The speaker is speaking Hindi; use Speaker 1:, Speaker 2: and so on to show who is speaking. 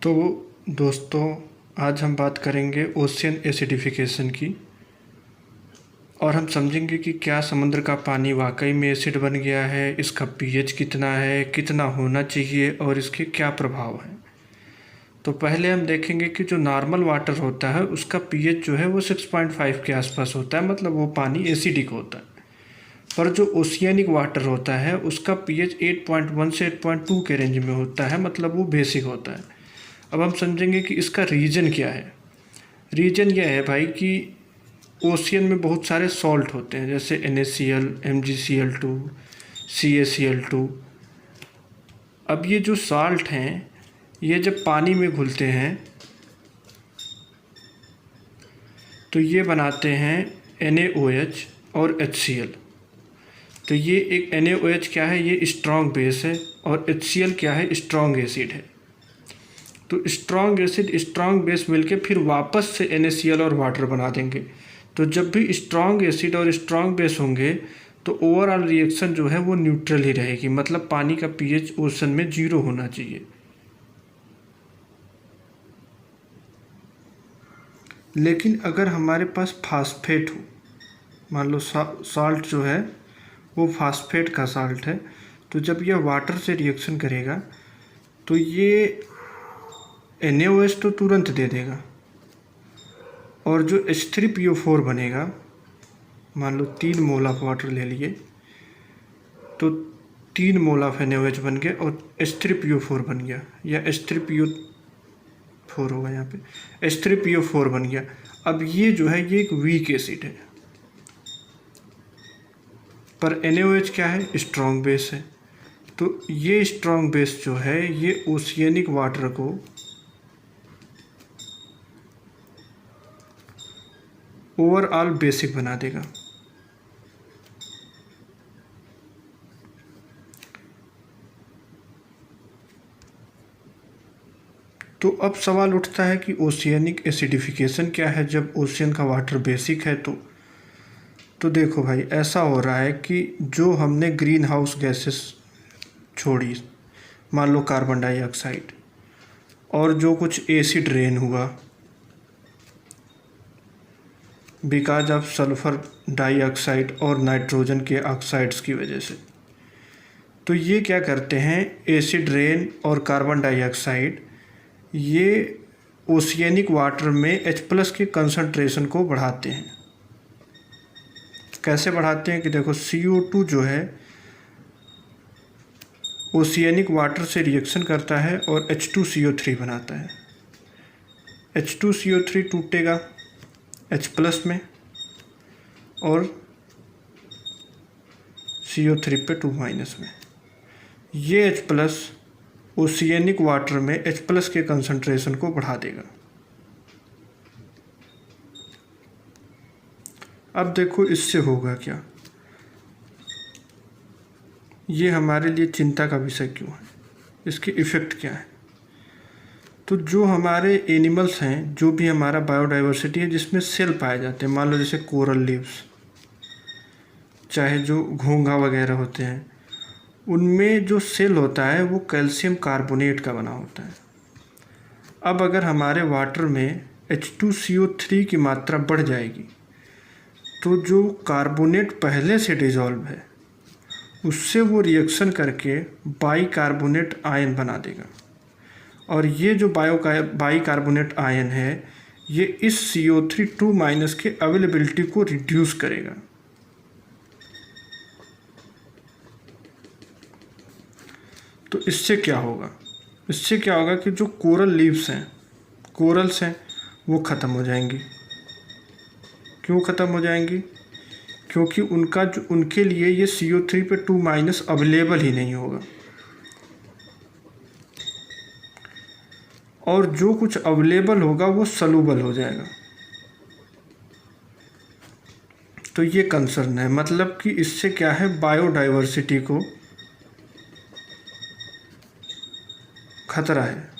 Speaker 1: तो दोस्तों, आज हम बात करेंगे ओशियन एसिडिफिकेशन की और हम समझेंगे कि क्या समुद्र का पानी वाकई में एसिड बन गया है, इसका पीएच कितना है, कितना होना चाहिए और इसके क्या प्रभाव हैं। तो पहले हम देखेंगे कि जो नॉर्मल वाटर होता है उसका पीएच जो है वो 6.5 के आसपास होता है, मतलब वो पानी एसिडिक होता है। पर जो ओशियनिक वाटर होता है उसका पीएच 8.1 से 8.2 के रेंज में होता है, मतलब वो बेसिक होता है। अब हम समझेंगे कि इसका रीज़न क्या है। रीज़न यह है भाई कि ओशियन में बहुत सारे सॉल्ट होते हैं, जैसे NaCl, MgCl2, CaCl2। अब ये जो सॉल्ट हैं ये जब पानी में घुलते हैं तो ये बनाते हैं NaOH और HCl। तो ये एक NaOH क्या है, ये स्ट्रॉन्ग बेस है, और HCl क्या है, स्ट्रॉन्ग एसिड है। तो स्ट्रॉन्ग एसिड स्ट्रॉन्ग बेस मिलके फिर वापस से NaCl और वाटर बना देंगे। तो जब भी स्ट्रॉन्ग एसिड और स्ट्रॉन्ग बेस होंगे तो ओवरऑल रिएक्शन जो है वो न्यूट्रल ही रहेगी, मतलब पानी का पीएच ओशन में 0 होना चाहिए। लेकिन अगर हमारे पास फास्फेट हो, मान लो सॉल्ट जो है वो फास्फेट का सॉल्ट है, तो जब यह वाटर से रिएक्शन करेगा तो ये NaOH तो तुरंत दे देगा, और जो H3PO4 बनेगा, मान लो 3 मोल ऑफ वाटर ले लिए तो 3 मोल ऑफ NaOH बन गया और H3PO4 बन गया, या H3PO4 होगा यहाँ पे, H3PO4 बन गया। अब ये जो है ये एक वीक एसिड है, पर NaOH क्या है, स्ट्रॉन्ग बेस है। तो ये स्ट्रॉन्ग बेस जो है ये ओशियनिक वाटर को ओवरऑल बेसिक बना देगा। तो अब सवाल उठता है कि ओशियनिक एसिडिफिकेशन क्या है जब ओशियन का वाटर बेसिक है। तो देखो भाई, ऐसा हो रहा है कि जो हमने ग्रीन हाउस गैसेस छोड़ी, मान लो कार्बन डाइऑक्साइड, और जो कुछ एसिड रेन हुआ बिकॉज ऑफ सल्फ़र डाइऑक्साइड और नाइट्रोजन के ऑक्साइड्स की वजह से, तो ये क्या करते हैं, एसिड रेन और कार्बन डाइऑक्साइड ये ओशियनिक वाटर में H+ के कंसंट्रेशन को बढ़ाते हैं। कैसे बढ़ाते हैं कि देखो, CO2 जो है ओशियनिक वाटर से रिएक्शन करता है और H2CO3 बनाता है। H2CO3 टूटेगा H+ में और CO3 पे 2- में। ये H+ ओशियनिक वाटर में H+ के कंसंट्रेशन को बढ़ा देगा। अब देखो इससे होगा क्या, ये हमारे लिए चिंता का विषय क्यों है, इसके इफ़ेक्ट क्या है। तो जो हमारे एनिमल्स हैं, जो भी हमारा बायोडाइवर्सिटी है जिसमें सेल पाए जाते हैं, मान लो जैसे कोरल लीव्स, चाहे जो घोंघा वगैरह होते हैं, उनमें जो सेल होता है वो कैल्शियम कार्बोनेट का बना होता है। अब अगर हमारे वाटर में H2CO3 की मात्रा बढ़ जाएगी तो जो कार्बोनेट पहले से डिज़ोल्व है उससे वो रिएक्शन करके बाइकार्बोनेट आयन बना देगा, और ये जो बाइकार्बोनेट आयन है ये इस CO3 2- के अवेलेबिलिटी को रिड्यूस करेगा। तो इससे क्या होगा, इससे क्या होगा कि जो कोरल लीव्स हैं, कोरल्स हैं, वो ख़त्म हो जाएंगी। क्यों ख़त्म हो जाएंगी, क्योंकि उनके लिए ये CO3 पे 2- अवेलेबल ही नहीं होगा, और जो कुछ अवेलेबल होगा वो सलूबल हो जाएगा। तो ये कंसर्न है, मतलब कि इससे क्या है, बायोडाइवर्सिटी को खतरा है।